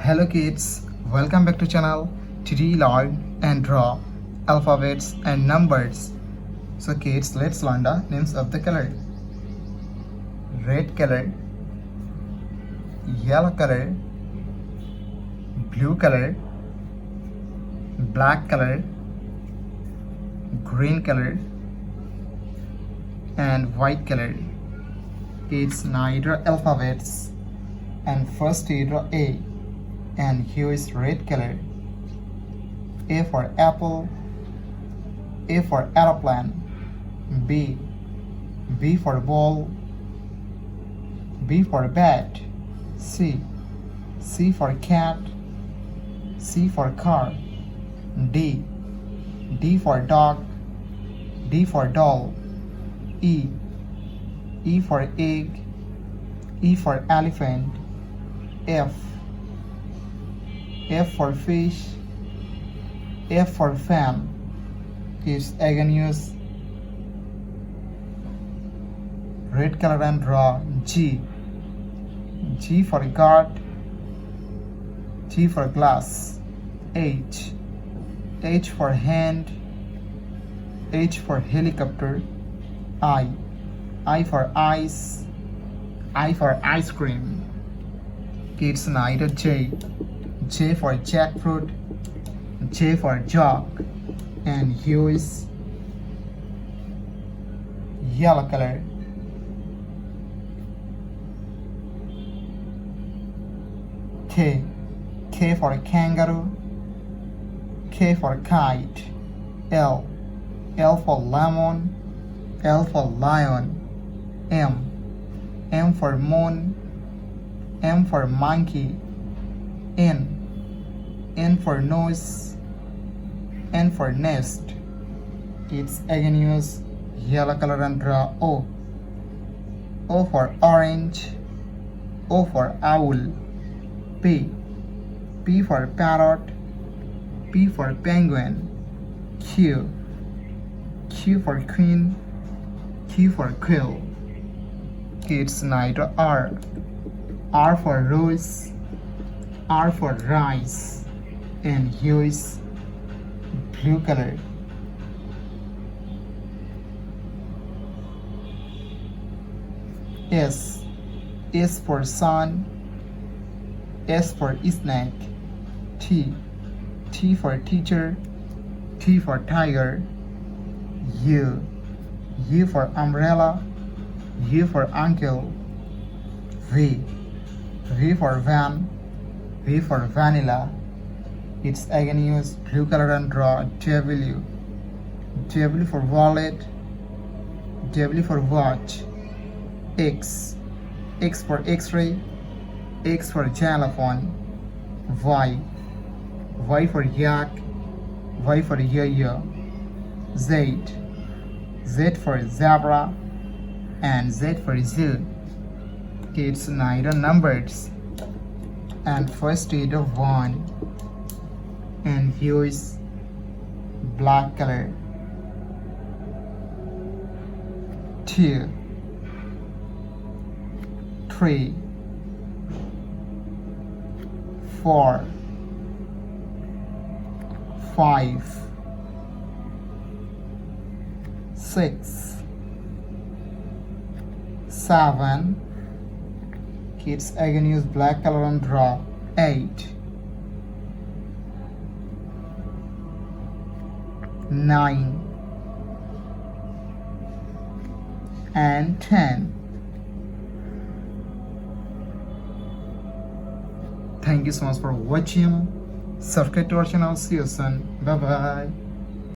Hello kids, welcome back to channel. Today learn and draw alphabets and numbers. So kids, let's learn the names of the color. Red color, yellow color, blue color, black color, green color, and white color. It's neither alphabets, and first we draw A, and here is red color. A for apple, A for aeroplane, B for ball, B for bat, C for cat, C for car, D for dog, D for doll, E for egg, E for elephant, F for fish, F for fan. Kids, again use red color and draw G for guard, G for glass, H for hand, H for helicopter, I for ice, I for ice cream. Kids, neither J for jackfruit, J for jog, and here is yellow color. K for kangaroo, K for kite, L for lemon, L for lion, M for moon, M for monkey, N for nose, N for nest. It's again use yellow color and draw O for orange, O for owl, P for parrot, P for penguin, Q for queen, Q for quill. Kids, neither R for rose, R for rice, and here is blue color. S for sun, S for snake, T for teacher, T for tiger, U for umbrella, U for uncle, V for van, V for vanilla. It's again use blue color and draw W for wallet, W for watch, X for x-ray, X for xylophone, Y for yak, Y for yo-yo, Z for zebra, and Z for zoo. Kids, neither numbers, and first we do 1, and here is black color, 2, 3, 4, 5, 6, 7. Kids, again use black color and draw 8, 9, and 10. Thank you so much for watching. Subscribe to our channel. See you soon. Bye bye.